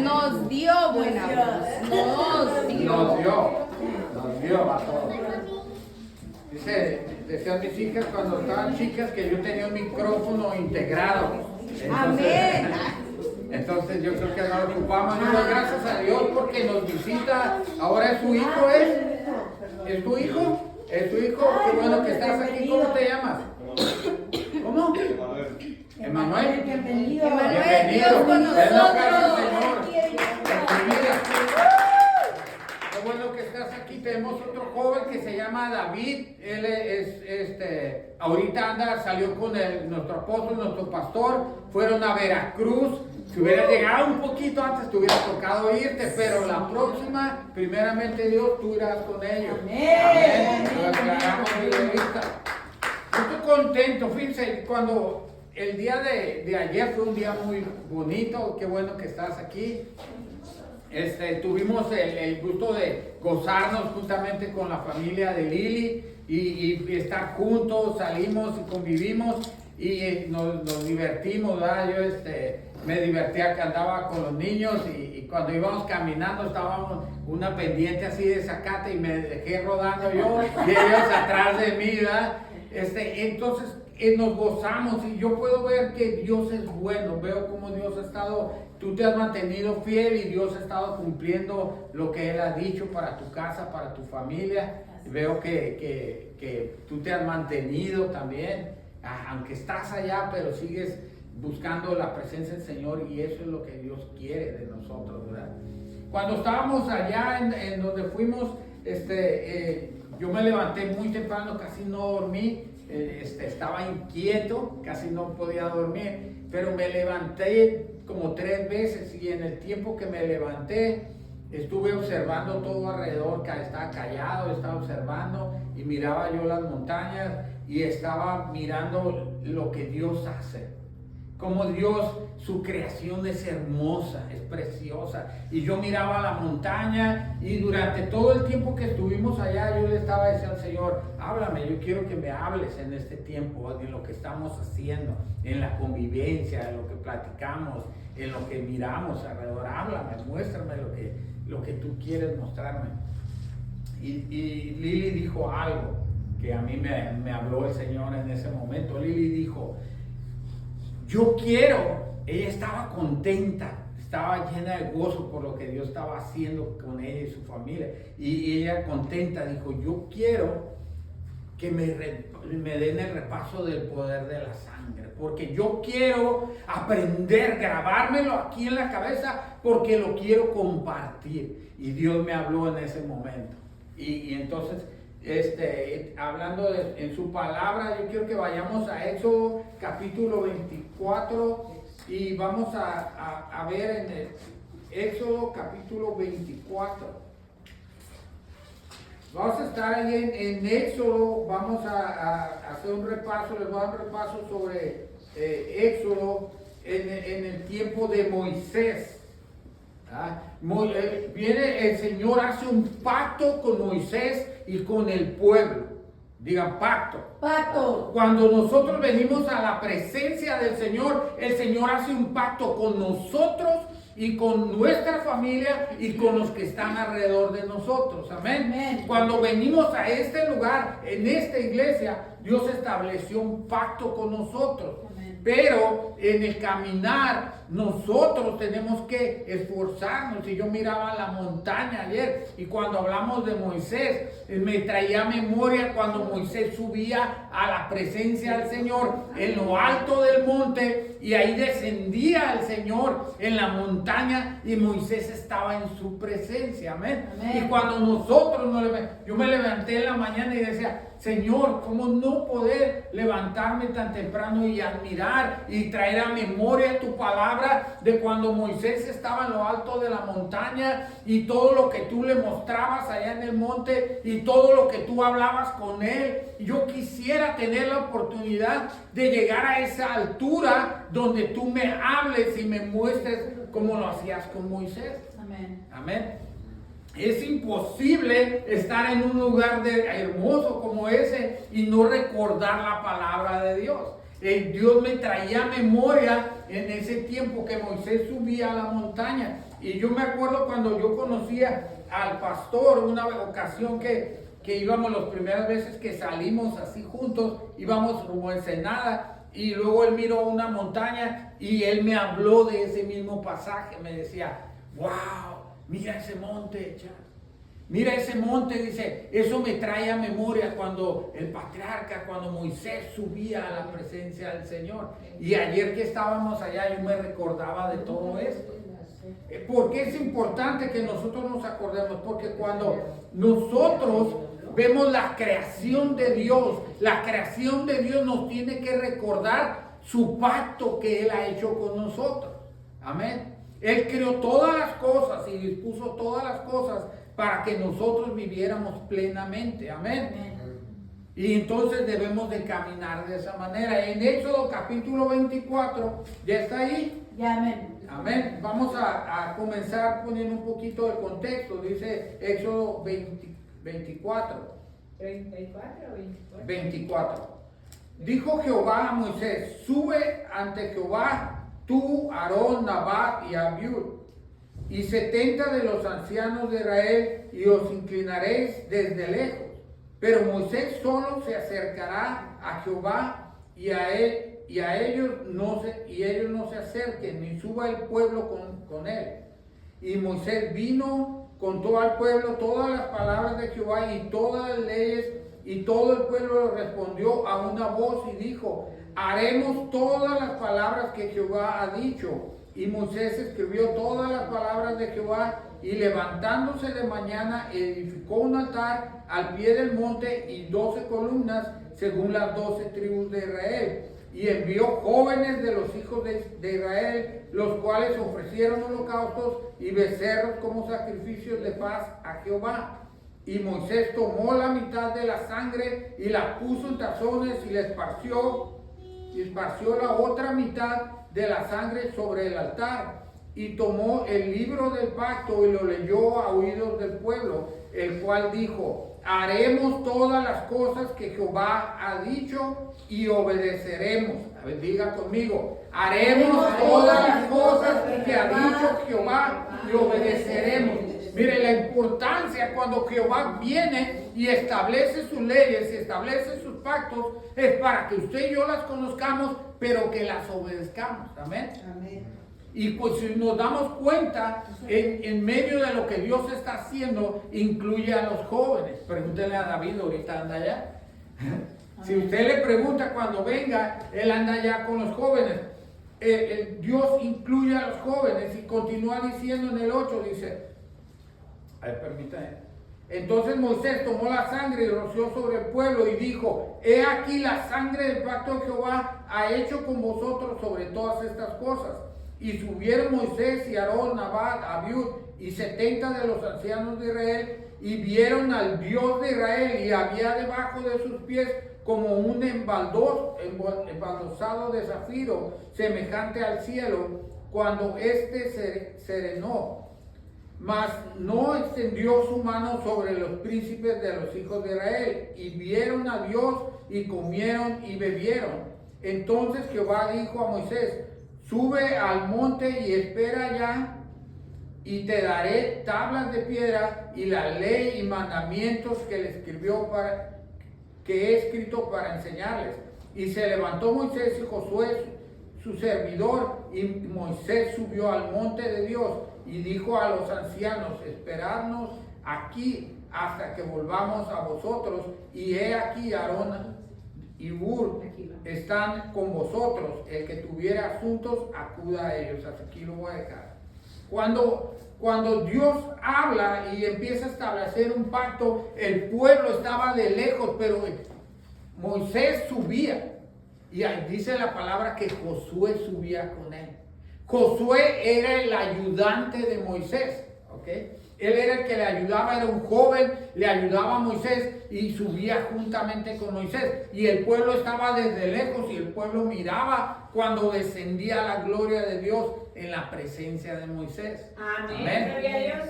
Nos dio buena voz. Nos dio a todos. Decían mis hijas cuando estaban chicas que yo tenía un micrófono integrado. Amén. Entonces yo creo que no lo ocupamos. Yo doy gracias a Dios porque nos visita. Ahora es su hijo, ¿es tu hijo? ¿Es tu hijo? Qué bueno que estás aquí. ¿Cómo te llamas? ¿Cómo? Emanuel. Bienvenido. Bienvenido. Dios con Es la casa del nosotros. Señor. En tu vida. Qué bueno que estás aquí. Tenemos otro joven que se llama David. Él es, ahorita salió con nuestro apóstol, nuestro pastor. Fueron a Veracruz. Si hubiera llegado un poquito antes, te hubiera tocado irte, pero la próxima, primeramente Dios, tú irás con ellos. Amén. Lo aclaramos de vista. Yo estoy contento, fíjense, cuando el día de ayer fue un día muy bonito, qué bueno que estás aquí. Tuvimos el gusto de gozarnos justamente con la familia de Lili y estar juntos, salimos y convivimos y nos divertimos, ¿verdad? Yo me divertía que andaba con los niños y cuando íbamos caminando estábamos una pendiente así de zacate y me dejé rodando yo y ellos atrás de mí, ¿verdad? Entonces nos gozamos y yo puedo ver que Dios es bueno, veo como Dios ha estado, tú te has mantenido fiel y Dios ha estado cumpliendo lo que Él ha dicho para tu casa, para tu familia. Veo que tú te has mantenido también, aunque estás allá, pero sigues buscando la presencia del Señor y eso es lo que Dios quiere de nosotros, ¿verdad? Cuando estábamos allá en donde fuimos, yo me levanté muy temprano, casi no dormí, estaba inquieto, casi no podía dormir, pero me levanté como 3 veces y en el tiempo que me levanté estuve observando todo alrededor, estaba callado, estaba observando y miraba yo las montañas y estaba mirando lo que Dios hace. Como Dios, su creación es hermosa, es preciosa. Y yo miraba la montaña y durante todo el tiempo que estuvimos allá, yo le estaba diciendo al Señor, háblame, yo quiero que me hables en este tiempo, de lo que estamos haciendo, en la convivencia, en lo que platicamos, en lo que miramos alrededor. Háblame, muéstrame lo que tú quieres mostrarme. Y Lili dijo algo que a mí me habló el Señor en ese momento. Lili dijo, yo quiero, ella estaba contenta, estaba llena de gozo por lo que Dios estaba haciendo con ella y su familia. Y ella contenta dijo, yo quiero que me den el repaso del poder de la sangre. Porque yo quiero aprender, grabármelo aquí en la cabeza, porque lo quiero compartir. Y Dios me habló en ese momento. Y entonces, hablando en su palabra, yo quiero que vayamos a Éxodo capítulo 24 y vamos a ver en el Éxodo capítulo 24. Vamos a estar ahí en Éxodo, vamos a hacer un repaso, les voy a dar un repaso sobre Éxodo en el tiempo de Moisés. Viene el Señor, hace un pacto con Moisés y con el pueblo. Digan pacto. Pacto. Cuando nosotros venimos a la presencia del Señor, el Señor hace un pacto con nosotros y con nuestra familia y con los que están alrededor de nosotros. Amén. Amén. Cuando venimos a este lugar, en esta iglesia, Dios estableció un pacto con nosotros. Amén. Pero en el caminar nosotros tenemos que esforzarnos. Y yo miraba la montaña ayer y cuando hablamos de Moisés, me traía memoria cuando Moisés subía a la presencia del Señor en lo alto del monte y ahí descendía el Señor en la montaña y Moisés estaba en su presencia. Amén. Amén. Y cuando nosotros yo me levanté en la mañana y decía, Señor, ¿cómo no poder levantarme tan temprano y admirar y traer a memoria tu palabra de cuando Moisés estaba en lo alto de la montaña y todo lo que tú le mostrabas allá en el monte y todo lo que tú hablabas con él? Yo quisiera tener la oportunidad de llegar a esa altura donde tú me hables y me muestres como lo hacías con Moisés. Amén. Amén. Es imposible estar en un lugar hermoso como ese y no recordar la palabra de Dios. Dios me traía memoria en ese tiempo que Moisés subía a la montaña. Y yo me acuerdo cuando yo conocía al pastor, una ocasión que íbamos las primeras veces que salimos así juntos, íbamos como Ensenada, y luego él miró una montaña y él me habló de ese mismo pasaje. Me decía, wow, mira ese monte, Charles. Mira ese monte, dice, eso me trae a memoria cuando el patriarca, cuando Moisés subía a la presencia del Señor. Y ayer que estábamos allá yo me recordaba de todo esto. ¿Por qué es importante que nosotros nos acordemos? Porque cuando nosotros vemos la creación de Dios nos tiene que recordar su pacto que Él ha hecho con nosotros. Amén. Él creó todas las cosas y dispuso todas las cosas para que nosotros viviéramos plenamente. Amén. Y entonces debemos de caminar de esa manera. En Éxodo capítulo 24, ¿ya está ahí? Ya, amén. Amén. Vamos a comenzar poniendo un poquito de contexto. Dice Éxodo 24. 34 o 24. 24. Dijo Jehová a Moisés, sube ante Jehová tú, Aarón, Nadab y Abiud, y 70 de los ancianos de Israel, y os inclinaréis desde lejos. Pero Moisés solo se acercará a Jehová, y ellos no se acerquen, ni suba el pueblo con él. Y Moisés vino, contó al pueblo todas las palabras de Jehová y todas las leyes, y todo el pueblo respondió a una voz y dijo, haremos todas las palabras que Jehová ha dicho. Y Moisés escribió todas las palabras de Jehová, y levantándose de mañana edificó un altar al pie del monte y 12 columnas según las 12 tribus de Israel. Y envió jóvenes de los hijos de Israel, los cuales ofrecieron holocaustos y becerros como sacrificios de paz a Jehová. Y Moisés tomó la mitad de la sangre y la puso en tazones y la esparció la otra mitad de la sangre sobre el altar. Y tomó el libro del pacto y lo leyó a oídos del pueblo, el cual dijo, haremos todas las cosas que Jehová ha dicho y obedeceremos. A ver, diga conmigo, haremos todas las cosas que ha dicho Jehová y obedeceremos. Mire la importancia cuando Jehová viene y establece sus leyes y establece sus pactos, es para que usted y yo las conozcamos, pero que las obedezcamos. Amén. Amén. Y pues si nos damos cuenta, en medio de lo que Dios está haciendo, incluye a los jóvenes. Pregúntele a David, ahorita anda allá. Si usted le pregunta cuando venga, él anda allá con los jóvenes. Dios incluye a los jóvenes y continúa diciendo en el 8, dice, permítame. Entonces Moisés tomó la sangre y roció sobre el pueblo y dijo, he aquí la sangre del pacto de Jehová ha hecho con vosotros sobre todas estas cosas. Y subieron Moisés y Aarón, Nadab, Abiud y 70 de los ancianos de Israel, y vieron al Dios de Israel, y había debajo de sus pies como un embaldosado de zafiro, semejante al cielo, cuando éste serenó. Mas no extendió su mano sobre los príncipes de los hijos de Israel, y vieron a Dios, y comieron y bebieron. Entonces Jehová dijo a Moisés, sube al monte y espera allá, y te daré tablas de piedra y la ley y mandamientos que he escrito para enseñarles. Y se levantó Moisés y Josué su servidor, y Moisés subió al monte de Dios y dijo a los ancianos, esperadnos aquí hasta que volvamos a vosotros, y he aquí Aarón y Hur están con vosotros, el que tuviera asuntos acuda a ellos. Hasta aquí lo voy a dejar. Cuando Dios habla y empieza a establecer un pacto, el pueblo estaba de lejos, pero Moisés subía, y ahí dice la palabra que Josué subía con él. Josué era el ayudante de Moisés, ¿ok? Él era el que le ayudaba, era un joven, le ayudaba a Moisés y subía juntamente con Moisés. Y el pueblo estaba desde lejos y el pueblo miraba cuando descendía la gloria de Dios en la presencia de Moisés. Amén. Gloria a Dios.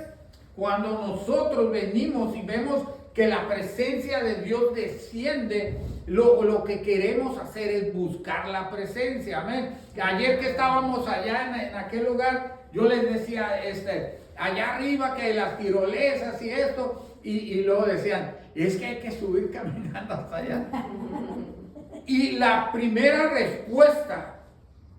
Cuando nosotros venimos y vemos que la presencia de Dios desciende, lo que queremos hacer es buscar la presencia, amén. Ayer que estábamos allá en aquel lugar, yo les decía, allá arriba que las tirolesas y esto, y luego decían, es que hay que subir caminando hasta allá. Y la primera respuesta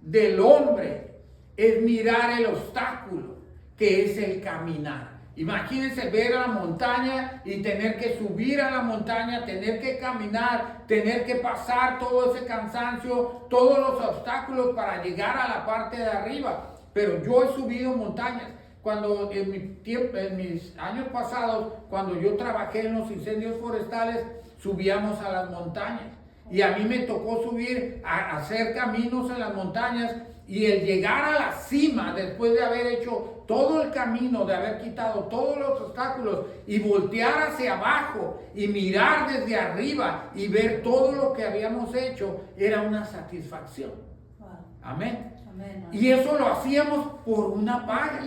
del hombre es mirar el obstáculo, que es el caminar. Imagínense ver a la montaña y tener que subir a la montaña, tener que caminar, tener que pasar todo ese cansancio, todos los obstáculos para llegar a la parte de arriba. Pero yo he subido montañas. Cuando en mis años pasados, cuando yo trabajé en los incendios forestales, subíamos a las montañas. Y a mí me tocó subir a hacer caminos en las montañas. Y el llegar a la cima, después de haber hecho todo el camino, de haber quitado todos los obstáculos y voltear hacia abajo y mirar desde arriba y ver todo lo que habíamos hecho, era una satisfacción. Amén. Y eso lo hacíamos por una paga.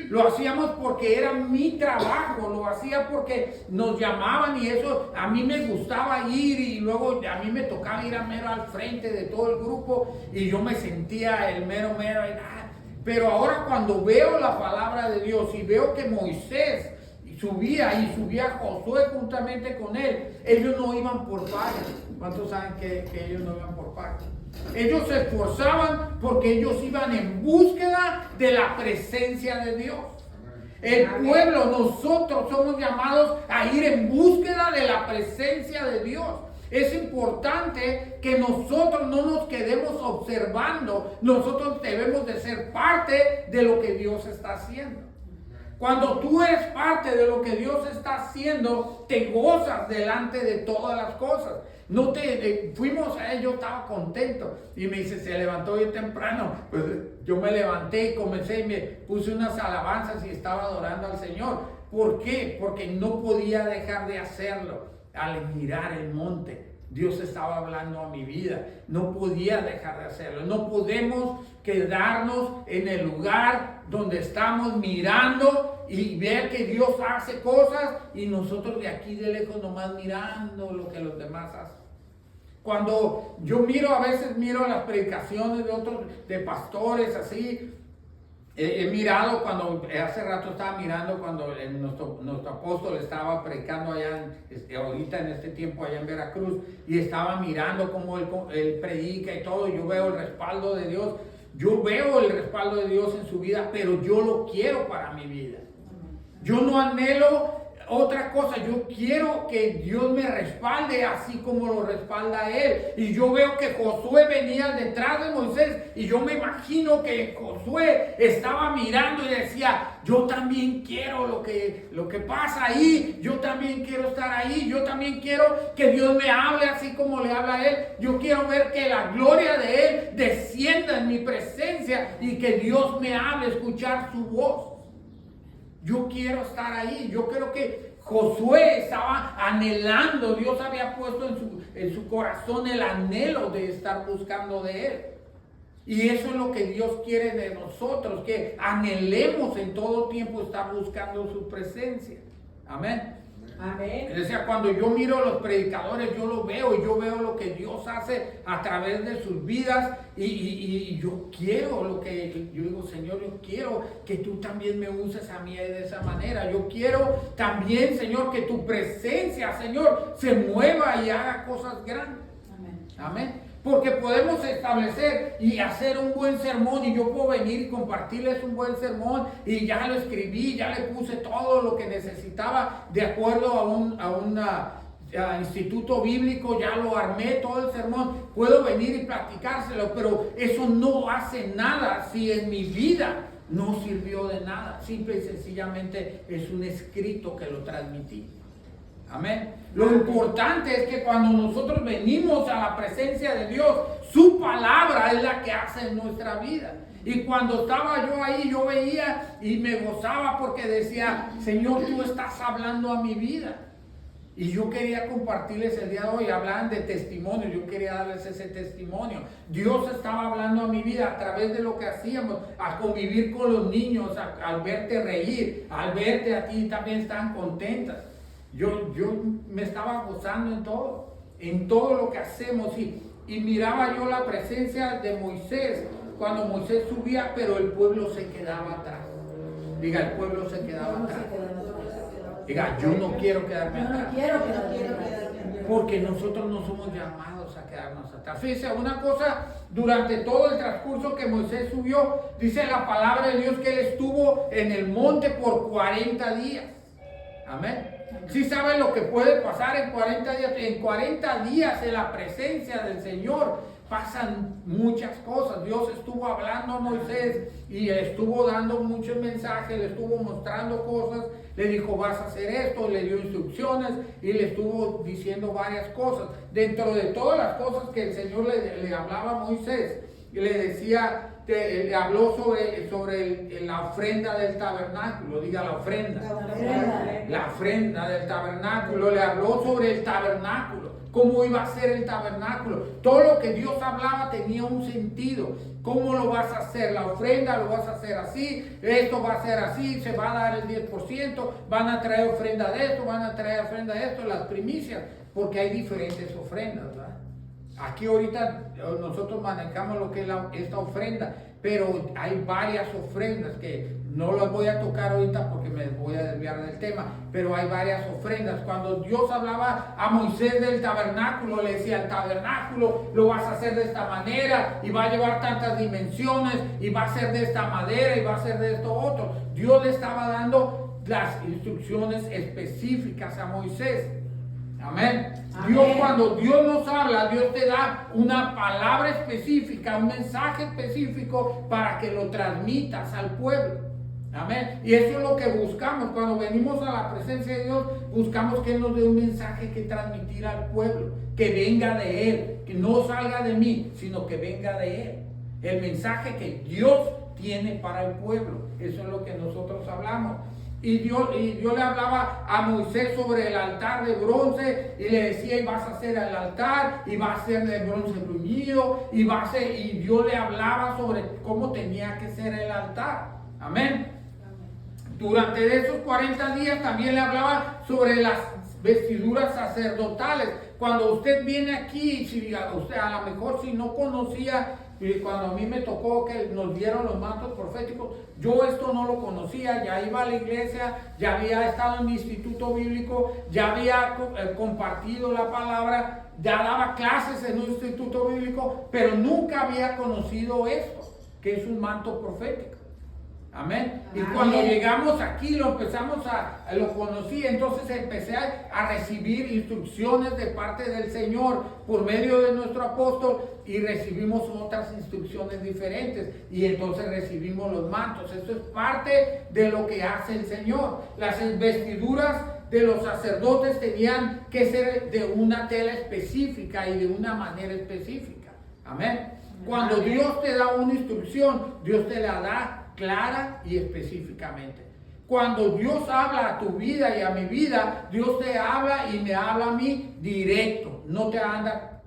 Lo hacíamos porque era mi trabajo, lo hacía porque nos llamaban y eso a mí me gustaba ir, y luego a mí me tocaba ir a mero al frente de todo el grupo y yo me sentía el mero. Pero ahora cuando veo la palabra de Dios y veo que Moisés subía Josué juntamente con él, ellos no iban por paga. ¿Cuántos saben que ellos no iban por paga? Ellos se esforzaban porque ellos iban en búsqueda de la presencia de Dios. El pueblo, nosotros somos llamados a ir en búsqueda de la presencia de Dios. Es importante que nosotros no nos quedemos observando, nosotros debemos de ser parte de lo que Dios está haciendo. Cuando tú eres parte de lo que Dios está haciendo, te gozas delante de todas las cosas. Fuimos a él, yo estaba contento y me dice, se levantó bien temprano. Pues yo me levanté y comencé y me puse unas alabanzas y estaba adorando al Señor. ¿Por qué? Porque no podía dejar de hacerlo. Al mirar el monte, Dios estaba hablando a mi vida. No podía dejar de hacerlo. No podemos quedarnos en el lugar donde estamos mirando y ver que Dios hace cosas y nosotros de aquí de lejos nomás mirando lo que los demás hacen. Cuando yo a veces miro las predicaciones de pastores así, he mirado cuando, hace rato estaba mirando cuando nuestro apóstol estaba predicando allá, ahorita en este tiempo allá en Veracruz, y estaba mirando cómo él predica y todo, yo veo el respaldo de Dios, en su vida, pero yo lo quiero para mi vida. Yo no anhelo otra cosa, yo quiero que Dios me respalde así como lo respalda él. Y yo veo que Josué venía detrás de Moisés y yo me imagino que Josué estaba mirando y decía, yo también quiero lo que pasa ahí, yo también quiero estar ahí, yo también quiero que Dios me hable así como le habla a él. Yo quiero ver que la gloria de él descienda en mi presencia y que Dios me hable, escuchar su voz. Yo quiero estar ahí. Yo creo que Josué estaba anhelando. Dios había puesto en su corazón el anhelo de estar buscando de él. Y eso es lo que Dios quiere de nosotros, que anhelemos en todo tiempo estar buscando su presencia. Amén. Amén. O sea, cuando yo miro a los predicadores, yo lo veo y yo veo lo que Dios hace a través de sus vidas y yo quiero yo digo, Señor, yo quiero que tú también me uses a mí de esa manera. Yo quiero también, Señor, que tu presencia, Señor, se mueva y haga cosas grandes. Amén. Amén. Porque podemos establecer y hacer un buen sermón y yo puedo venir y compartirles un buen sermón y ya lo escribí, ya le puse todo lo que necesitaba de acuerdo a un instituto bíblico, ya lo armé todo el sermón, puedo venir y platicárselo, pero eso no hace nada si en mi vida no sirvió de nada. Simple y sencillamente es un escrito que lo transmití. Amén. Lo importante es que cuando nosotros venimos a la presencia de Dios, su palabra es la que hace en nuestra vida. Y cuando estaba yo ahí, yo veía y me gozaba porque decía, Señor, tú estás hablando a mi vida. Y yo quería compartirles el día de hoy, hablaban de testimonio, yo quería darles ese testimonio. Dios estaba hablando a mi vida a través de lo que hacíamos, a convivir con los niños, al verte reír, al verte a ti también están contentas. Yo me estaba gozando en todo. en todo lo que hacemos. Y miraba yo la presencia de Moisés cuando Moisés subía, pero el pueblo se quedaba atrás. Diga, el pueblo se quedaba atrás. Diga, yo no quiero quedarme atrás. Porque nosotros no somos llamados a quedarnos atrás. Fíjese, una cosa, durante todo el transcurso que Moisés subió, dice la palabra de Dios que él estuvo en el monte por 40 días. Amén. ¿Sí saben lo que puede pasar en 40 días? En 40 días en la presencia del Señor pasan muchas cosas. Dios estuvo hablando a Moisés y le estuvo dando muchos mensajes, le estuvo mostrando cosas, le dijo vas a hacer esto, le dio instrucciones y le estuvo diciendo varias cosas. Dentro de todas las cosas que el Señor le hablaba a Moisés, le decía, le habló sobre la ofrenda del tabernáculo. Diga, la ofrenda. La ofrenda del tabernáculo. Le habló sobre el tabernáculo, cómo iba a ser el tabernáculo. Todo lo que Dios hablaba tenía un sentido. ¿Cómo lo vas a hacer? La ofrenda lo vas a hacer así, esto va a ser así, se va a dar el 10%, van a traer ofrenda de esto, van a traer ofrenda de esto, las primicias, porque hay diferentes ofrendas, ¿verdad? Aquí ahorita nosotros manejamos lo que es esta ofrenda, pero hay varias ofrendas que no las voy a tocar ahorita porque me voy a desviar del tema, pero hay varias ofrendas. Cuando Dios hablaba a Moisés del tabernáculo, le decía, el tabernáculo lo vas a hacer de esta manera y va a llevar tantas dimensiones y va a ser de esta madera y va a ser de esto otro. Dios le estaba dando las instrucciones específicas a Moisés. Amén. Dios, cuando Dios nos habla, Dios te da una palabra específica, un mensaje específico para que lo transmitas al pueblo. Amén. Y eso es lo que buscamos. Cuando venimos a la presencia de Dios, buscamos que Él nos dé un mensaje que transmitir al pueblo, que venga de Él, que no salga de mí, sino que venga de Él. El mensaje que Dios tiene para el pueblo. Eso es lo que nosotros hablamos. Y Dios le hablaba a Moisés sobre el altar de bronce y le decía, y vas a hacer el altar y va a ser de bronce bruñido y Dios le hablaba sobre cómo tenía que ser el altar. Amén. Durante esos 40 días también le hablaba sobre las vestiduras sacerdotales. Cuando usted viene aquí, usted a lo mejor si no conocía, cuando a mí me tocó que nos dieron los mantos proféticos, yo esto no lo conocía, ya iba a la iglesia, ya había estado en mi instituto bíblico, ya había compartido la palabra, ya daba clases en un instituto bíblico, pero nunca había conocido esto, que es un manto profético. Amén. Y cuando llegamos aquí lo conocí, entonces empecé a recibir instrucciones de parte del Señor por medio de nuestro apóstol y recibimos otras instrucciones diferentes y entonces recibimos los mantos. Esto es parte de lo que hace el Señor. Las vestiduras de los sacerdotes tenían que ser de una tela específica y de una manera específica. Amén. Cuando Dios te da una instrucción, Dios te la da clara y específicamente. Cuando Dios habla a tu vida y a mi vida, Dios te habla y me habla a mí directo, no te anda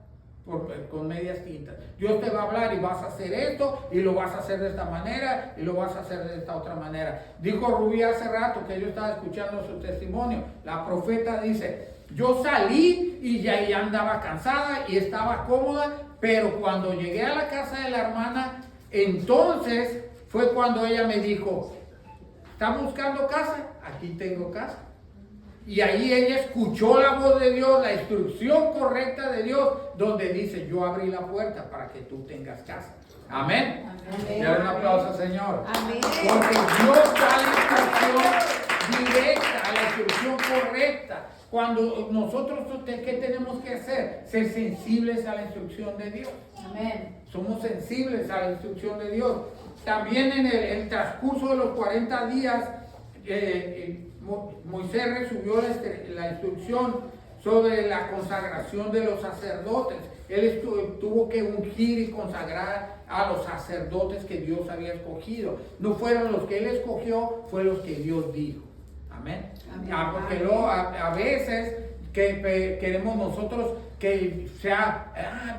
con medias tintas. Dios te va a hablar y vas a hacer esto y lo vas a hacer de esta manera y lo vas a hacer de esta otra manera. Dijo Rubí hace rato que yo estaba escuchando su testimonio, la profeta dice, yo salí y ya andaba cansada y estaba cómoda, pero cuando llegué a la casa de la hermana, entonces fue cuando ella me dijo, ¿está buscando casa? Aquí tengo casa. Y ahí ella escuchó la voz de Dios, la instrucción correcta de Dios, donde dice, yo abrí la puerta para que tú tengas casa. Amén. Amén. Dale un aplauso al Señor. Amén. Porque Dios da la instrucción directa, la instrucción correcta. Cuando nosotros, ¿qué tenemos que hacer? Ser sensibles a la instrucción de Dios. Amén. Somos sensibles a la instrucción de Dios. También en el transcurso de los 40 días, Moisés recibió la instrucción sobre la consagración de los sacerdotes. Él tuvo que ungir y consagrar a los sacerdotes que Dios había escogido. No fueron los que Él escogió, fueron los que Dios dijo. Amén. Porque luego a veces queremos nosotros que sea,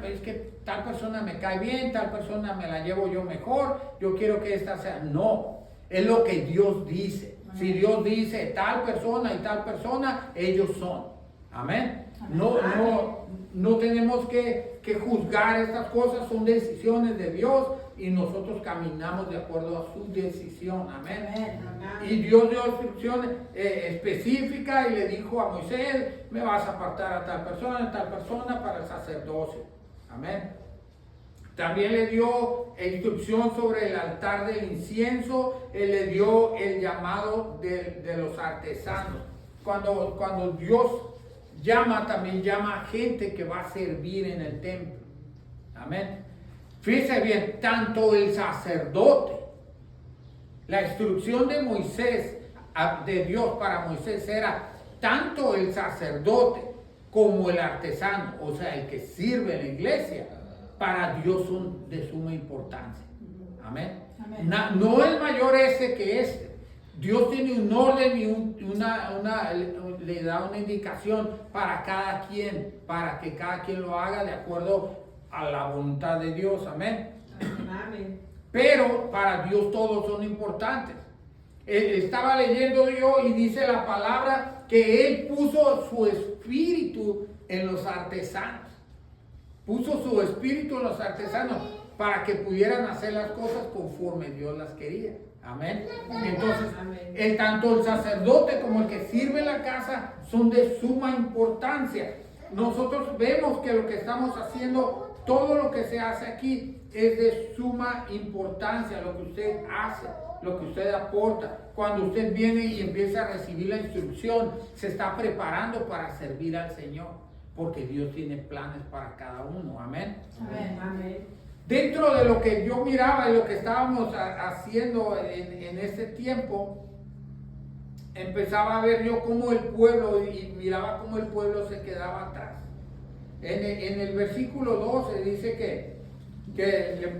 es que tal persona me cae bien, tal persona me la llevo yo mejor, yo quiero que esta sea. No, es lo que Dios dice. Si Dios dice tal persona y tal persona, ellos son. Amén. No tenemos que juzgar estas cosas, son decisiones de Dios y nosotros caminamos de acuerdo a su decisión. Amén. Y Dios dio instrucciones específicas y le dijo a Moisés: me vas a apartar a tal persona para el sacerdocio. Amén. También le dio instrucción sobre el altar del incienso. Él le dio el llamado de los artesanos. Cuando Dios llama, también llama a gente que va a servir en el templo. Amén. Fíjese bien, tanto el sacerdote, la instrucción de Moisés, de Dios para Moisés, era tanto el sacerdote como el artesano, o sea, el que sirve en la iglesia, para Dios son de suma importancia. Amén. No es mayor ese que este. Dios tiene un orden y le da una indicación para cada quien, para que cada quien lo haga de acuerdo a la voluntad de Dios. Amén. Amén. Pero para Dios todos son importantes. Estaba leyendo yo y dice la palabra que Él puso su espíritu en los artesanos. Puso su espíritu en los artesanos para que pudieran hacer las cosas conforme Dios las quería. Amén. Entonces, tanto el sacerdote como el que sirve en la casa son de suma importancia. Nosotros vemos que lo que estamos haciendo, todo lo que se hace aquí es de suma importancia. Lo que usted hace, lo que usted aporta. Cuando usted viene y empieza a recibir la instrucción, se está preparando para servir al Señor, porque Dios tiene planes para cada uno. Amén. Amén. Dentro de lo que yo miraba y lo que estábamos haciendo en este tiempo, empezaba a ver yo cómo el pueblo, y miraba cómo el pueblo se quedaba atrás. En el versículo 12 dice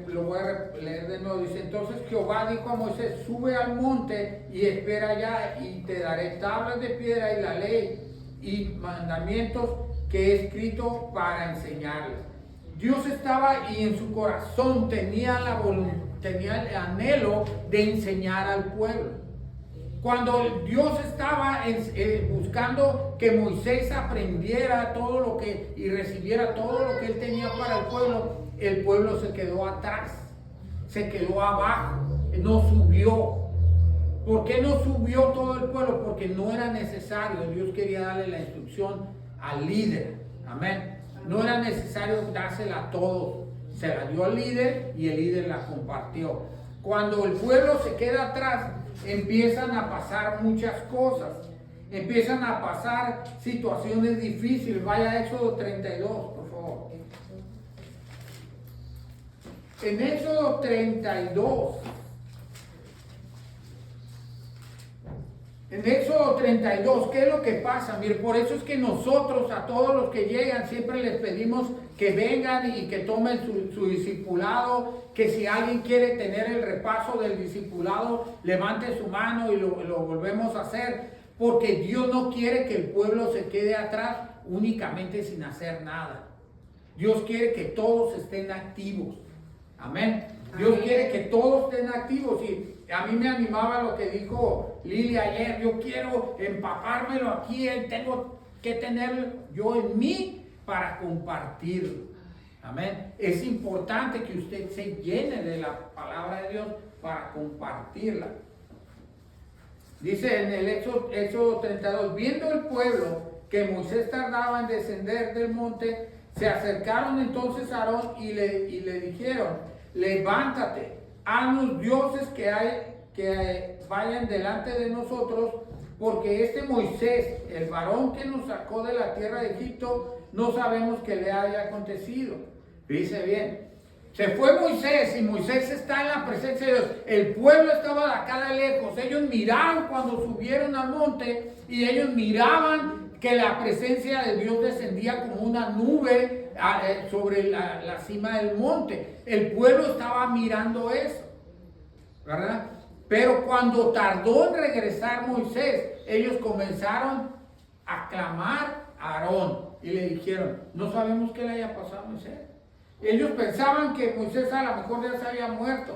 lo voy a leer de nuevo, dice: entonces Jehová dijo a Moisés: sube al monte y espera allá, y te daré tablas de piedra y la ley y mandamientos que he escrito para enseñarles. Dios estaba y en su corazón tenía el anhelo de enseñar al pueblo. Cuando Dios estaba buscando que Moisés aprendiera todo lo que y recibiera todo lo que él tenía para el pueblo se quedó atrás, se quedó abajo, no subió. ¿Por qué no subió todo el pueblo? Porque no era necesario. Dios quería darle la instrucción al líder. Amén. No era necesario dársela a todos. Se la dio al líder y el líder la compartió. Cuando el pueblo se queda atrás, empiezan a pasar muchas cosas. Empiezan a pasar situaciones difíciles. Vaya a Éxodo 32, por favor. En Éxodo 32. En Éxodo 32, ¿qué es lo que pasa? Mire, por eso es que nosotros a todos los que llegan siempre les pedimos que vengan y que tomen su discipulado, que si alguien quiere tener el repaso del discipulado, levante su mano y lo volvemos a hacer, porque Dios no quiere que el pueblo se quede atrás únicamente sin hacer nada. Dios quiere que todos estén activos. Amén. Dios quiere que todos estén activos. Y a mí me animaba lo que dijo Lili ayer: yo quiero empapármelo aquí, tengo que tenerlo yo en mí para compartirlo. Amén. Es importante que usted se llene de la palabra de Dios para compartirla. Dice en el Éxodo 32: viendo el pueblo que Moisés tardaba en descender del monte, se acercaron entonces a Aarón y le dijeron: levántate, haznos dioses que vayan delante de nosotros, porque este Moisés, el varón que nos sacó de la tierra de Egipto, no sabemos qué le haya acontecido. Dice bien, se fue Moisés y Moisés está en la presencia de Dios. El pueblo estaba de acá de lejos. Ellos miraron cuando subieron al monte y ellos miraban que la presencia de Dios descendía como una nube sobre la cima del monte. El pueblo estaba mirando eso, ¿verdad? Pero cuando tardó en regresar Moisés, ellos comenzaron a clamar a Aarón y le dijeron: no sabemos qué le haya pasado a Moisés. Ellos pensaban que Moisés a lo mejor ya se había muerto.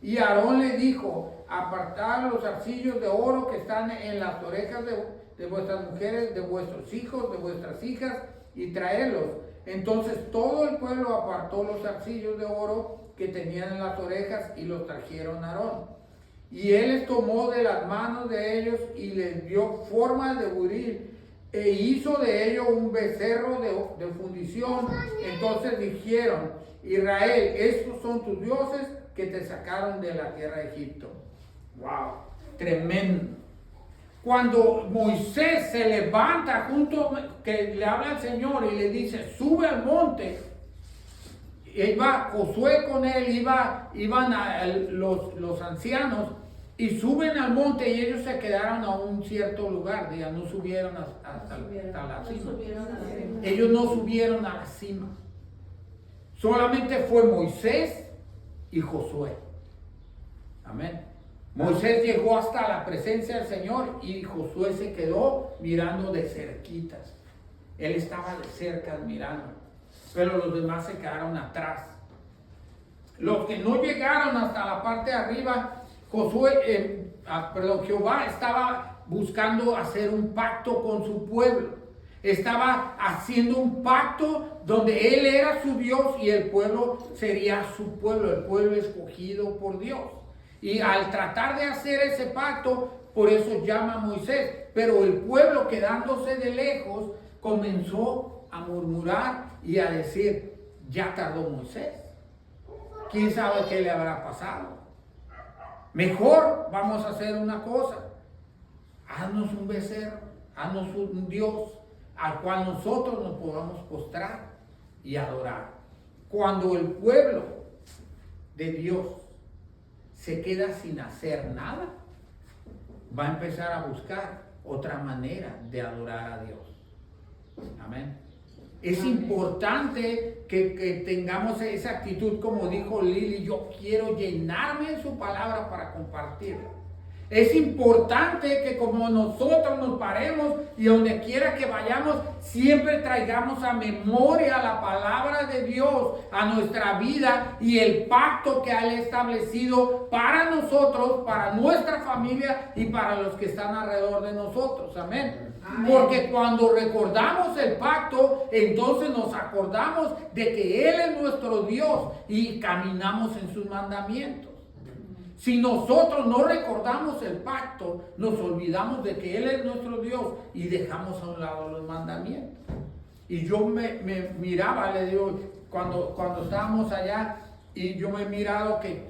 Y Aarón le dijo: apartad los arcillos de oro que están en las orejas de vuestras mujeres, de vuestros hijos, de vuestras hijas, y traerlos. Entonces todo el pueblo apartó los zarcillos de oro que tenían en las orejas y los trajeron a Aarón. Y él les tomó de las manos de ellos y les dio forma de buril e hizo de ellos un becerro de fundición. Entonces dijeron: Israel, estos son tus dioses que te sacaron de la tierra de Egipto. Wow, tremendo. Cuando Moisés se levanta junto, que le habla al Señor y le dice: sube al monte, iba Josué con él, iban los ancianos y suben al monte, y ellos se quedaron a un cierto lugar, ya no subieron hasta la cima. Ellos no subieron a la cima. Solamente fue Moisés y Josué. Amén. Moisés llegó hasta la presencia del Señor y Josué se quedó mirando de cerquitas. Él estaba de cerca mirando, pero los demás se quedaron atrás. Los que no llegaron hasta la parte de arriba, Jehová estaba buscando hacer un pacto con su pueblo. Estaba haciendo un pacto donde Él era su Dios y el pueblo sería su pueblo, el pueblo escogido por Dios. Y al tratar de hacer ese pacto, por eso llama a Moisés. Pero el pueblo, quedándose de lejos, comenzó a murmurar y a decir: ya tardó Moisés. ¿Quién sabe qué le habrá pasado? Mejor vamos a hacer una cosa. Haznos un becerro, haznos un Dios al cual nosotros nos podamos postrar y adorar. Cuando el pueblo de Dios se queda sin hacer nada, va a empezar a buscar otra manera de adorar a Dios. Amén. Es importante que tengamos esa actitud, como dijo Lili: yo quiero llenarme de su palabra para compartirla. Es importante que como nosotros nos paremos y donde quiera que vayamos, siempre traigamos a memoria la palabra de Dios a nuestra vida y el pacto que Él ha establecido para nosotros, para nuestra familia y para los que están alrededor de nosotros. Amén. Porque cuando recordamos el pacto, entonces nos acordamos de que Él es nuestro Dios y caminamos en sus mandamientos. Si nosotros no recordamos el pacto, nos olvidamos de que Él es nuestro Dios y dejamos a un lado los mandamientos. Y yo me miraba, le digo, cuando estábamos allá, y yo me he mirado que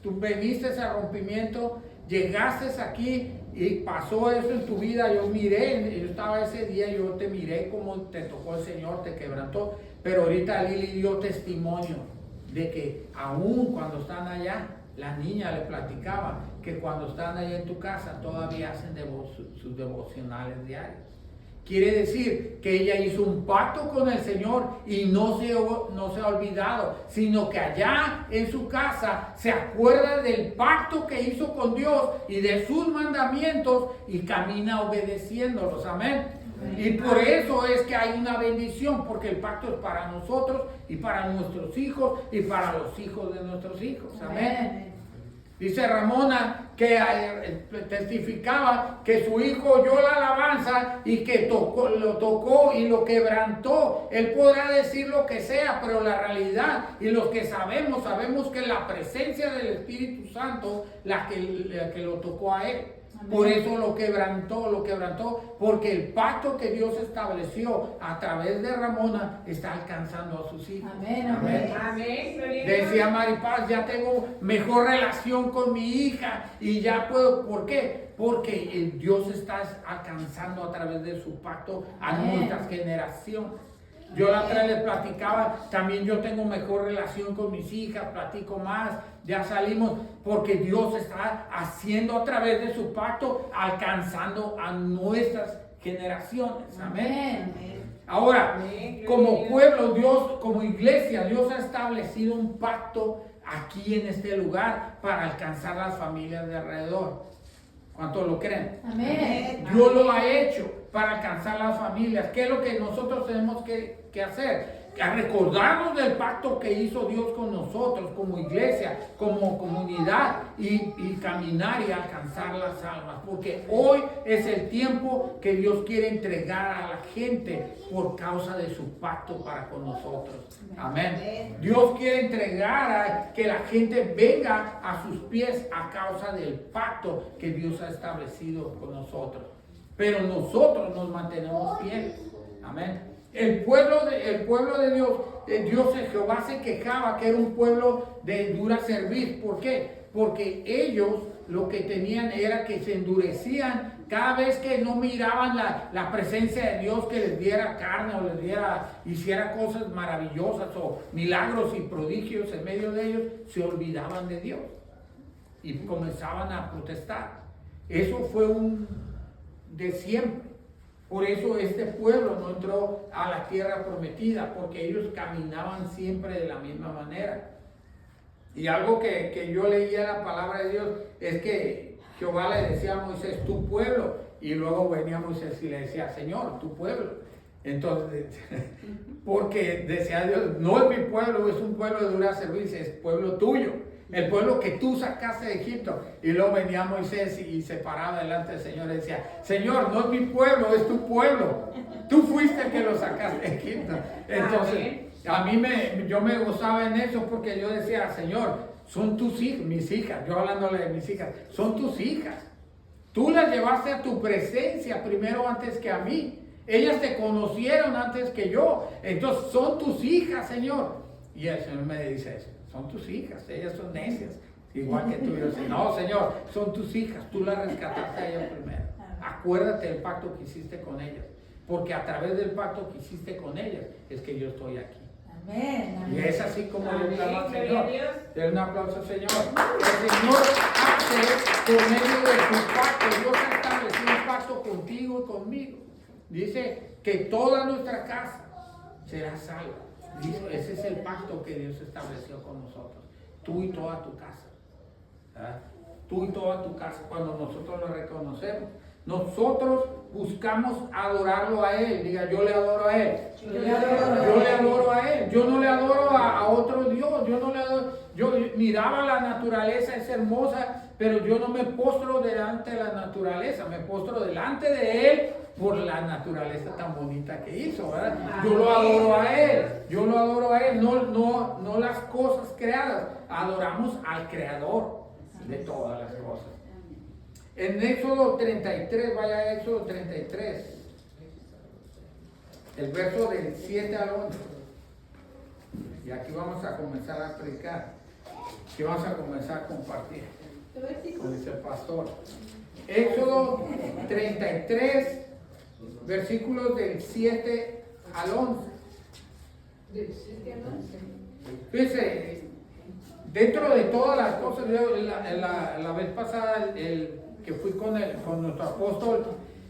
tú veniste a rompimiento, llegaste aquí y pasó eso en tu vida. Yo estaba ese día, yo te miré como te tocó el Señor, te quebrantó. Pero ahorita Lili dio testimonio de que aún cuando están allá, la niña le platicaba que cuando están allá en tu casa todavía hacen sus devocionales diarios. Quiere decir que ella hizo un pacto con el Señor y no se ha olvidado, sino que allá en su casa se acuerda del pacto que hizo con Dios y de sus mandamientos y camina obedeciéndolos. Amén. Y por eso es que hay una bendición, porque el pacto es para nosotros y para nuestros hijos y para los hijos de nuestros hijos. Amén. Dice Ramona que testificaba que su hijo oyó la alabanza y que lo tocó y lo quebrantó. Él podrá decir lo que sea, pero la realidad y los que sabemos que la presencia del Espíritu Santo la que lo tocó a él. Amén. Por eso lo quebrantó, porque el pacto que Dios estableció a través de Ramona está alcanzando a sus hijos. Amén, amén. Amén. Decía Maripaz: ya tengo mejor relación con mi hija y ya puedo. ¿Por qué? Porque Dios está alcanzando a través de su pacto a nuestras generaciones. Yo la otra vez les platicaba, también yo tengo mejor relación con mis hijas, platico más, ya salimos, porque Dios está haciendo a través de su pacto, alcanzando a nuestras generaciones. Amén. Ahora, como pueblo, Dios, como iglesia, Dios ha establecido un pacto aquí en este lugar para alcanzar las familias de alrededor. ¿Cuántos lo creen? Dios lo ha hecho para alcanzar las familias. ¿Qué es lo que nosotros tenemos que hacer? a recordarnos del pacto que hizo Dios con nosotros como iglesia, como comunidad y caminar y alcanzar las almas, porque hoy es el tiempo que Dios quiere entregar a la gente por causa de su pacto para con nosotros. Amén. Dios quiere entregar a que la gente venga a sus pies a causa del pacto que Dios ha establecido con nosotros, pero nosotros nos mantenemos fieles. Amén. El pueblo de Dios, Dios Jehová se quejaba que era un pueblo de dura cerviz. ¿Por qué? Porque ellos lo que tenían era que se endurecían cada vez que no miraban la presencia de Dios, que les diera carne o hiciera cosas maravillosas o milagros y prodigios en medio de ellos, se olvidaban de Dios y comenzaban a protestar. Eso fue de siempre. Por eso este pueblo no entró a la tierra prometida, porque ellos caminaban siempre de la misma manera. Y algo que yo leía en la palabra de Dios es que Jehová le decía a Moisés, tu pueblo, y luego venía Moisés y le decía, Señor, tu pueblo. Entonces, porque decía Dios, no es mi pueblo, es un pueblo de dura servicio, es pueblo tuyo. El pueblo que tú sacaste de Egipto. Y luego venía Moisés y se paraba delante del Señor y decía, Señor, no es mi pueblo, es tu pueblo. Tú fuiste el que lo sacaste de Egipto. Entonces, yo me gozaba en eso porque yo decía, Señor, son tus hijas, mis hijas, yo hablándole de mis hijas, son tus hijas. Tú las llevaste a tu presencia primero antes que a mí. Ellas te conocieron antes que yo. Entonces, son tus hijas, Señor. Y el Señor me dice eso. Son tus hijas, ellas son necias, igual que tú. Yo decía, no, Señor, son tus hijas, tú las rescataste a ellas primero. Acuérdate del pacto que hiciste con ellas, porque a través del pacto que hiciste con ellas es que yo estoy aquí. Amén. Y es así como le clamo al Gloria Señor. a Dios. Den un aplauso al Señor. El Señor hace por medio de su pacto. Dios ha establecido un pacto contigo y conmigo. Dice que toda nuestra casa será salva. Ese es el pacto que Dios estableció con nosotros. Tú y toda tu casa. ¿Verdad? Tú y toda tu casa. Cuando nosotros lo reconocemos, nosotros buscamos adorarlo a Él. Diga, yo le adoro a Él. Yo le adoro a Él. Yo no le adoro a otro Dios. Yo no le adoro. Yo miraba la naturaleza, es hermosa, pero yo no me postro delante de la naturaleza. Me postro delante de Él por la naturaleza tan bonita que hizo, ¿verdad? Yo lo adoro a Él, no las cosas creadas, adoramos al Creador de todas las cosas. En Éxodo 33, vaya a Éxodo 33, el verso del 7 al 11, y aquí vamos a comenzar a predicar, aquí vamos a comenzar a compartir, como dice el pastor. Éxodo 33, versículos del 7 al 11. Fíjese, dentro de todas las cosas, la vez pasada, que fui con nuestro apóstol,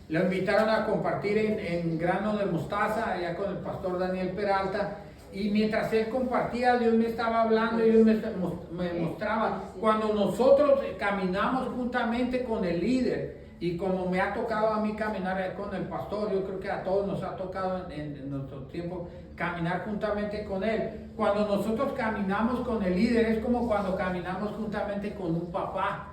lo invitaron a compartir en grano de mostaza, allá con el pastor Daniel Peralta. Y mientras él compartía, Dios me estaba hablando y Dios me mostraba. Cuando nosotros caminamos juntamente con el líder, y como me ha tocado a mí caminar con el pastor, yo creo que a todos nos ha tocado en nuestro tiempo caminar juntamente con él. Cuando nosotros caminamos con el líder, es como cuando caminamos juntamente con un papá.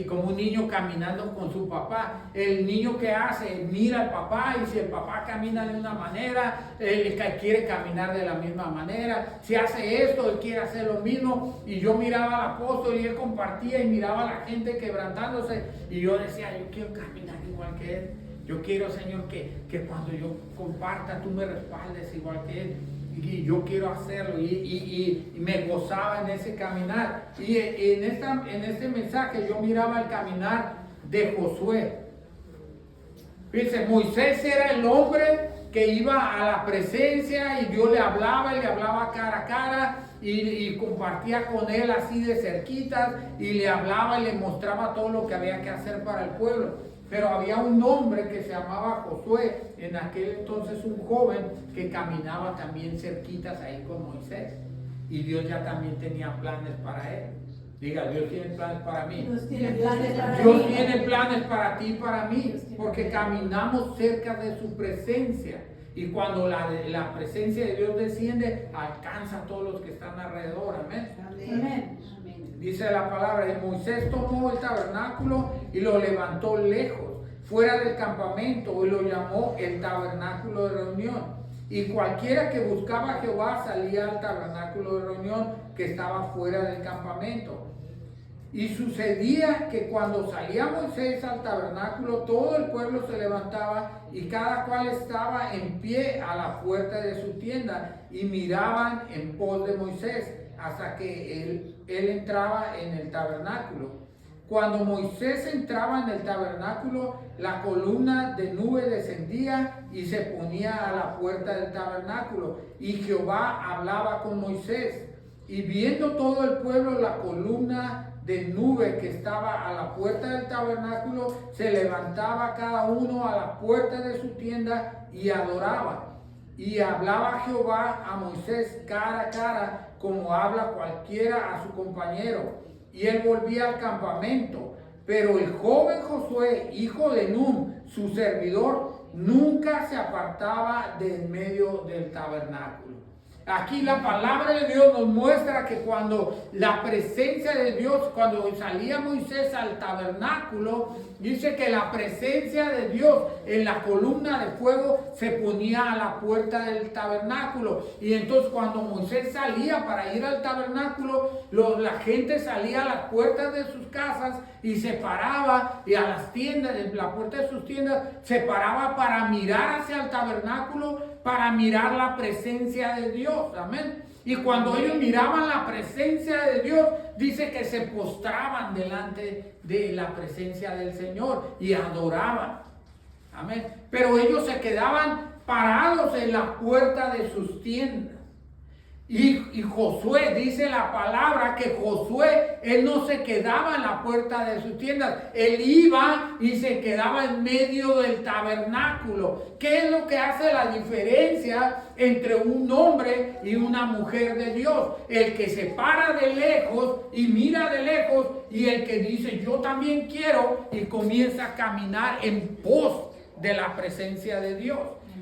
Como un niño caminando con su papá. El niño que hace, mira al papá, y si el papá camina de una manera, él quiere caminar de la misma manera. Si hace esto, él quiere hacer lo mismo. Y yo miraba al apóstol y él compartía y miraba a la gente quebrantándose, y yo decía, yo quiero caminar igual que él. Yo quiero, Señor, que cuando yo comparta, tú me respaldes igual que él. Y yo quiero hacerlo, y me gozaba en ese caminar. Y en este mensaje yo miraba el caminar de Josué. Fíjense, Moisés era el hombre que iba a la presencia y Dios le hablaba cara a cara, y compartía con él así de cerquitas, y le hablaba y le mostraba todo lo que había que hacer para el pueblo. Pero había un hombre que se llamaba Josué, en aquel entonces un joven que caminaba también cerquitas ahí con Moisés. Y Dios ya también tenía planes para él. Diga, Dios tiene planes para mí. Dios tiene planes para Dios mí. tiene planes para ti y para mí, porque caminamos cerca de su presencia. Y cuando la presencia de Dios desciende, alcanza a todos los que están alrededor. Amén. Amén. Dice la palabra, y Moisés tomó el tabernáculo y lo levantó lejos, fuera del campamento, y lo llamó el tabernáculo de reunión. Y cualquiera que buscaba a Jehová salía al tabernáculo de reunión que estaba fuera del campamento. Y sucedía que cuando salía Moisés al tabernáculo, todo el pueblo se levantaba y cada cual estaba en pie a la puerta de su tienda y miraban en pos de Moisés hasta que él entraba en el tabernáculo. Cuando Moisés entraba en el tabernáculo, la columna de nube descendía y se ponía a la puerta del tabernáculo. Y Jehová hablaba con Moisés. Y viendo todo el pueblo la columna de nube que estaba a la puerta del tabernáculo, se levantaba cada uno a la puerta de su tienda y adoraba. Y hablaba Jehová a Moisés cara a cara, como habla cualquiera a su compañero. Y él volvía al campamento. Pero el joven Josué, hijo de Nun, su servidor, nunca se apartaba de en medio del tabernáculo. Aquí la palabra de Dios nos muestra que cuando la presencia de Dios, cuando salía Moisés al tabernáculo, dice que la presencia de Dios en la columna de fuego se ponía a la puerta del tabernáculo. Y entonces cuando Moisés salía para ir al tabernáculo, la gente salía a las puertas de sus casas y se paraba, y a las tiendas, de la puerta de sus tiendas, se paraba para mirar hacia el tabernáculo, para mirar la presencia de Dios. Amén. Y cuando ellos miraban la presencia de Dios, dice que se postraban delante de la presencia del Señor y adoraban. Amén. Pero ellos se quedaban parados en la puerta de sus tiendas. Y Josué, dice la palabra que Josué, él no se quedaba en la puerta de sus tiendas, él iba y se quedaba en medio del tabernáculo. ¿Qué es lo que hace la diferencia entre un hombre y una mujer de Dios? El que se para de lejos y mira de lejos, y el que dice yo también quiero, y comienza a caminar en pos de la presencia de Dios.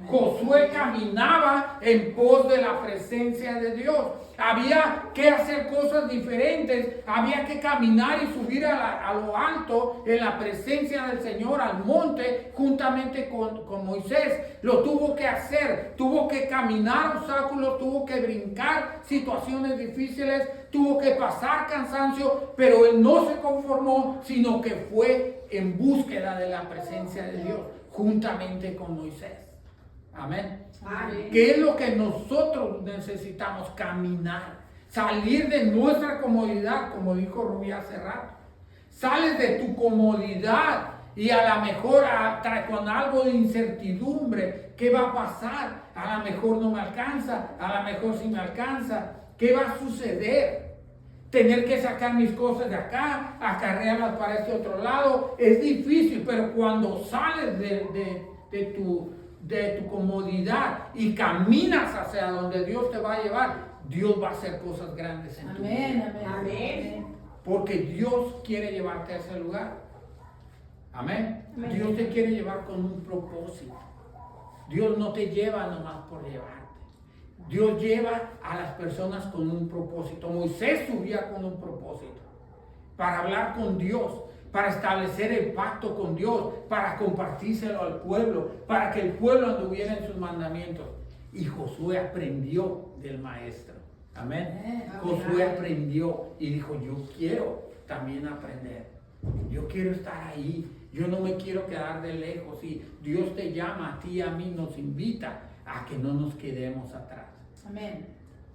Josué caminaba en pos de la presencia de Dios. Había que hacer cosas diferentes. Había que caminar y subir a lo alto en la presencia del Señor, al monte, juntamente con Moisés. Lo tuvo que hacer. Tuvo que caminar obstáculos, tuvo que brincar situaciones difíciles, tuvo que pasar cansancio, pero él no se conformó, sino que fue en búsqueda de la presencia de Dios, juntamente con Moisés. Amén. Amén. ¿Qué es lo que nosotros necesitamos? Caminar, salir de nuestra comodidad, como dijo Rubí hace rato. Sales de tu comodidad y a lo mejor con algo de incertidumbre. ¿Qué va a pasar? A lo mejor no me alcanza, a lo mejor sí me alcanza. ¿Qué va a suceder? Tener que sacar mis cosas de acá, acarrearlas para este otro lado, es difícil, pero cuando sales de tu comodidad y caminas hacia donde Dios te va a llevar, Dios va a hacer cosas grandes en tu vida. Amén, amén. Amén. Porque Dios quiere llevarte a ese lugar. Amén. Amén. Dios te quiere llevar con un propósito. Dios no te lleva nomás por llevarte. Dios lleva a las personas con un propósito. Moisés subía con un propósito, para hablar con Dios, para establecer el pacto con Dios, para compartírselo al pueblo, para que el pueblo anduviera en sus mandamientos. Y Josué aprendió del maestro. Amén. Amén. Josué aprendió y dijo, yo quiero también aprender. Yo quiero estar ahí. Yo no me quiero quedar de lejos. Y Dios te llama a ti y a mí, nos invita a que no nos quedemos atrás. Amén.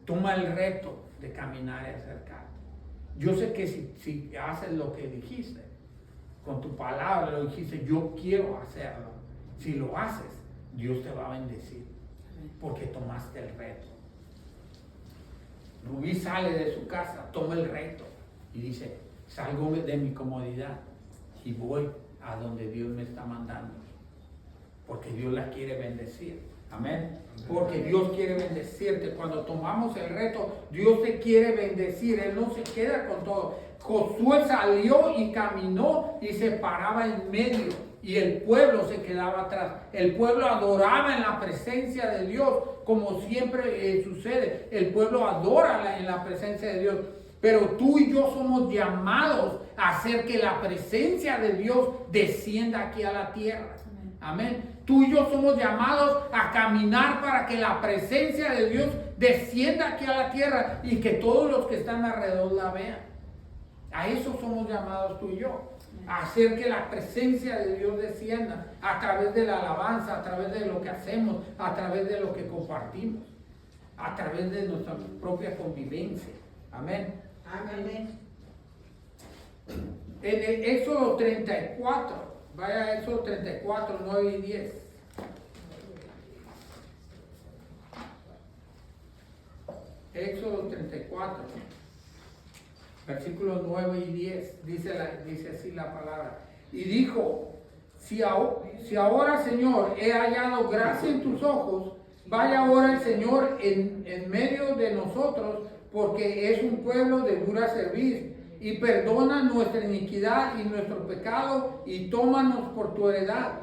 Toma el reto de caminar y acercarte. Yo sé que si haces lo que dijiste, con tu palabra lo dijiste, yo quiero hacerlo. Si lo haces, Dios te va a bendecir, porque tomaste el reto. Rubí sale de su casa, toma el reto y dice, salgo de mi comodidad y voy a donde Dios me está mandando, porque Dios la quiere bendecir. Amén. Porque Dios quiere bendecirte. Cuando tomamos el reto, Dios te quiere bendecir. Él no se queda con todo. Josué salió y caminó y se paraba en medio y el pueblo se quedaba atrás. El pueblo adoraba en la presencia de Dios, como siempre sucede. El pueblo adora en la presencia de Dios. Pero tú y yo somos llamados a hacer que la presencia de Dios descienda aquí a la tierra. Amén. Tú y yo somos llamados a caminar para que la presencia de Dios descienda aquí a la tierra y que todos los que están alrededor la vean. A eso somos llamados tú y yo. A hacer que la presencia de Dios descienda a través de la alabanza, a través de lo que hacemos, a través de lo que compartimos, a través de nuestra propia convivencia. Amén. Amén. En el Éxodo 34, vaya a Éxodo 34, 9 y 10. Éxodo 34, versículos 9 y 10, dice así la palabra. Y dijo, si ahora, Señor, he hallado gracia en tus ojos, vaya ahora el Señor en medio de nosotros, porque es un pueblo de dura cerviz, y perdona nuestra iniquidad y nuestro pecado, y tómanos por tu heredad.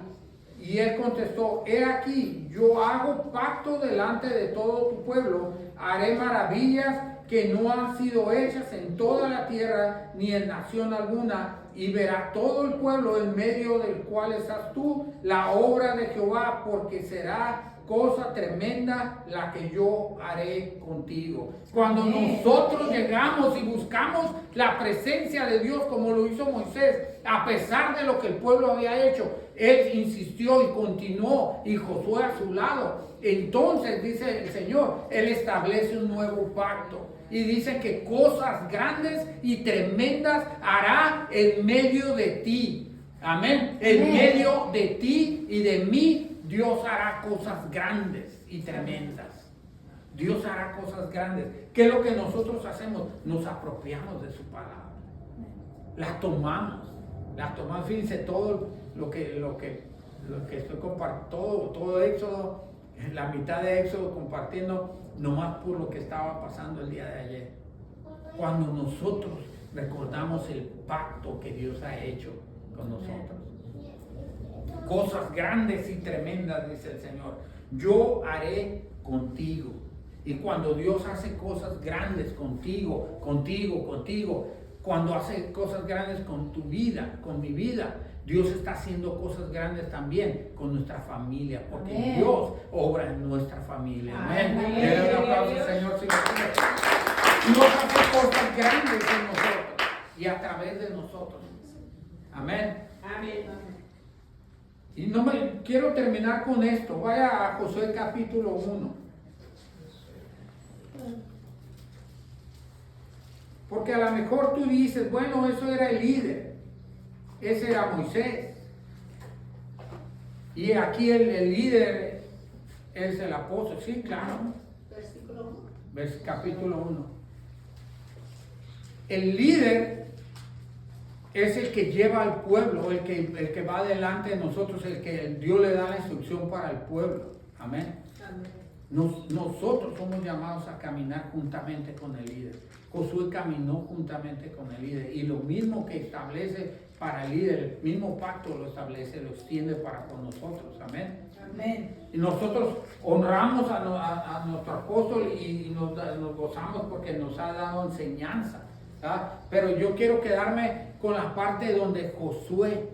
Y él contestó, he aquí, yo hago pacto delante de todo tu pueblo, haré maravillas que no han sido hechas en toda la tierra, ni en nación alguna, y verá todo el pueblo en medio del cual estás tú, la obra de Jehová, porque será cosa tremenda la que yo haré contigo. Cuando nosotros llegamos y buscamos la presencia de Dios como lo hizo Moisés, a pesar de lo que el pueblo había hecho, él insistió y continuó, y Josué a su lado. Entonces dice el Señor, él establece un nuevo pacto y dice que cosas grandes y tremendas hará en medio de ti. Amén. En medio de ti y de mí, Dios hará cosas grandes y tremendas. Dios hará cosas grandes. ¿Qué es lo que nosotros hacemos? Nos apropiamos de su palabra. La tomamos. Fíjense todo lo que estoy compartiendo, todo Éxodo, la mitad de Éxodo compartiendo, nomás por lo que estaba pasando el día de ayer. Cuando nosotros recordamos el pacto que Dios ha hecho con nosotros. Cosas grandes y tremendas, dice el Señor, yo haré contigo. Y cuando Dios hace cosas grandes contigo, cuando hace cosas grandes con tu vida, con mi vida, Dios está haciendo cosas grandes también con nuestra familia, porque Amén. Dios obra en nuestra familia. Amén. Amén. Denle un aplauso al Señor si lo quiere. Dios hace cosas grandes en nosotros y a través de nosotros. Amén. Amén. Y no me quiero terminar con esto. Vaya a Josué capítulo 1. Porque a lo mejor tú dices, bueno, eso era el líder. Ese era Moisés. Y aquí el líder es el apóstol. Sí, claro. Versículo 1. Capítulo 1. El líder es el que lleva al pueblo, el que va delante de nosotros, el que Dios le da la instrucción para el pueblo. Amén. Nosotros somos llamados a caminar juntamente con el líder. Josué caminó juntamente con el líder, y lo mismo que establece para el líder, el mismo pacto lo establece, lo extiende para con nosotros. Amén. Amén. Y nosotros honramos a nuestro apóstol y nos gozamos porque nos ha dado enseñanza, ¿verdad? Pero yo quiero quedarme con la parte donde Josué,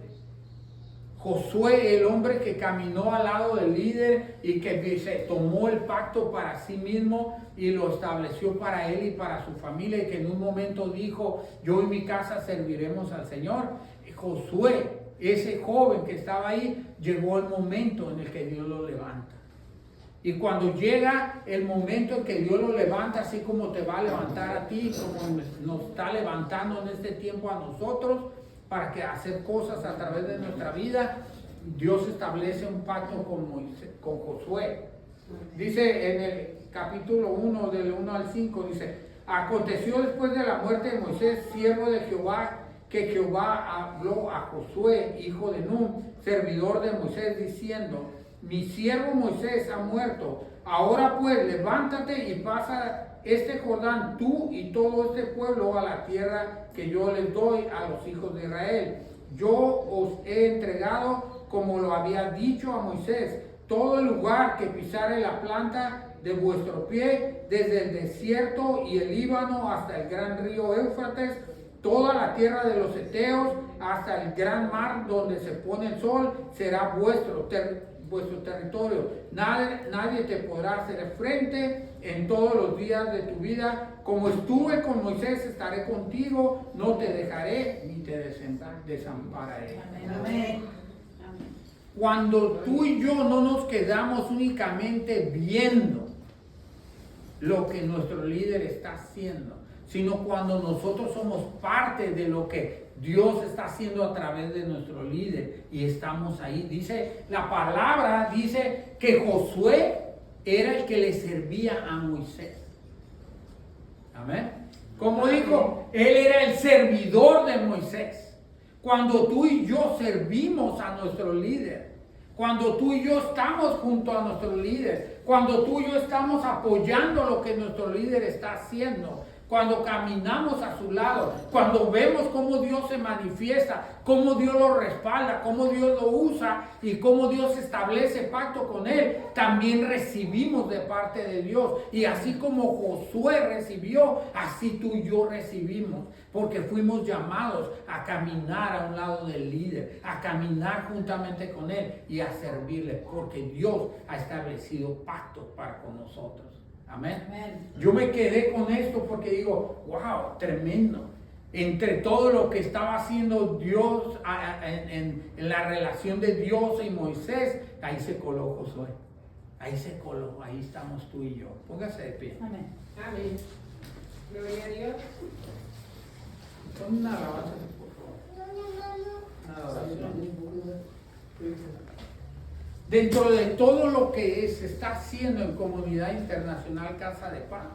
el hombre que caminó al lado del líder y que se tomó el pacto para sí mismo y lo estableció para él y para su familia, y que en un momento dijo, yo y mi casa serviremos al Señor. Josué, ese joven que estaba ahí, llegó el momento en el que Dios lo levanta. Y cuando llega el momento en que Dios lo levanta, así como te va a levantar a ti, como nos está levantando en este tiempo a nosotros, para que hacer cosas a través de nuestra vida, Dios establece un pacto con Josué. Dice en el capítulo 1, del 1 al 5, dice, aconteció después de la muerte de Moisés, siervo de Jehová, que Jehová habló a Josué, hijo de Nun, servidor de Moisés, diciendo, mi siervo Moisés ha muerto, ahora pues levántate y pasa este Jordán, tú y todo este pueblo, a la tierra que yo les doy a los hijos de Israel. Yo os he entregado como lo había dicho a Moisés. Todo el lugar que pisare la planta de vuestro pie, desde el desierto y el Líbano hasta el gran río Éufrates, toda la tierra de los heteos, hasta el gran mar donde se pone el sol, será vuestro territorio. Nadie te podrá hacer frente en todos los días de tu vida. Como estuve con Moisés, estaré contigo, no te dejaré ni te desampararé. Amén. Cuando tú y yo no nos quedamos únicamente viendo lo que nuestro líder está haciendo, sino cuando nosotros somos parte de lo que Dios está haciendo a través de nuestro líder y estamos ahí. Dice, la palabra dice que Josué era el que le servía a Moisés. Amén. Como dijo, él era el servidor de Moisés. Cuando tú y yo servimos a nuestro líder, cuando tú y yo estamos junto a nuestro líder, cuando tú y yo estamos apoyando lo que nuestro líder está haciendo, cuando caminamos a su lado, cuando vemos cómo Dios se manifiesta, cómo Dios lo respalda, cómo Dios lo usa y cómo Dios establece pacto con él, también recibimos de parte de Dios. Y así como Josué recibió, así tú y yo recibimos, porque fuimos llamados a caminar a un lado del líder, a caminar juntamente con él y a servirle, porque Dios ha establecido pactos para con nosotros. Amén. Amén. Yo me quedé con esto porque digo, wow, tremendo. Entre todo lo que estaba haciendo Dios en la relación de Dios y Moisés, ahí se coló Josué. Ahí se coló, ahí estamos tú y yo. Póngase de pie. Amén. Amén. Gloria a Dios. Pon una alabanza, por favor. Una adoración. Dentro de todo lo que se está haciendo en Comunidad Internacional Casa de Pan,